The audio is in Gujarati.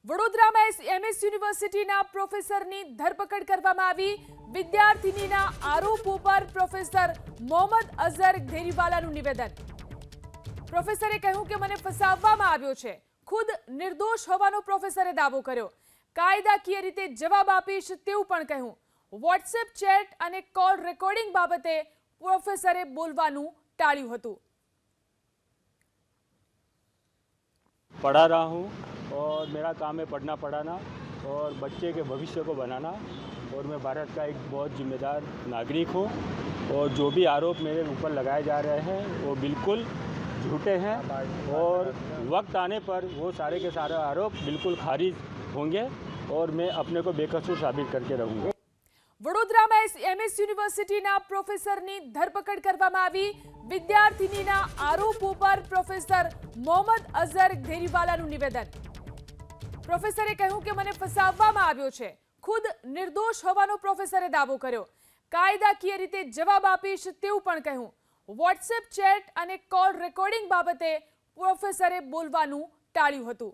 વડોદરામાં એમએસ યુનિવર્સિટીના પ્રોફેસરની ધરપકડ કરવામાં આવી। વિદ્યાર્થીનીના આરોપો પર પ્રોફેસર મોહમ્મદ અઝહર ઘેરીવાલાનું નિવેદન। પ્રોફેસરે કહ્યું કે મને ફસાવવામાં આવ્યો છે, ખુદ નિર્દોષ હોવાનો પ્રોફેસરે દાવો કર્યો। કાયદાકીય રીતે જવાબ આપીશ તેવું પણ કહ્યું। વોટ્સએપ ચેટ અને કોલ રેકોર્ડિંગ બાબતે પ્રોફેસરે બોલવાનું ટાળ્યું હતું। पढ़ा रहा हूँ और मेरा काम है पढ़ना पढ़ाना और बच्चे के भविष्य को बनाना और मैं भारत का एक बहुत जिम्मेदार नागरिक हूँ और जो भी आरोप मेरे ऊपर लगाए जा रहे हैं वो बिल्कुल झूठे हैं और वक्त आने पर वो सारे के सारे आरोप बिल्कुल खारिज होंगे और मैं अपने को बेकसूर साबित करके रहूँगा। વડોદરામાં એમએસ યુનિવર્સિટીના પ્રોફેસરની ધરપકડ કરવામાં આવી। વિદ્યાર્થીનીના આરોપો પર પ્રોફેસર મોહમ્મદ અઝહર ઘેરીવાલાનું નિવેદન। પ્રોફેસરે કહ્યું કે મને ફસાવવામાં આવ્યો છે, ખુદ નિર્દોષ હોવાનો પ્રોફેસરે દાવો કર્યો। કાયદાકીય રીતે જવાબ આપીશ તેવું પણ કહ્યું। વોટ્સએપ ચેટ અને કોલ રેકોર્ડિંગ બાબતે પ્રોફેસરે બોલવાનું ટાળ્યું હતું।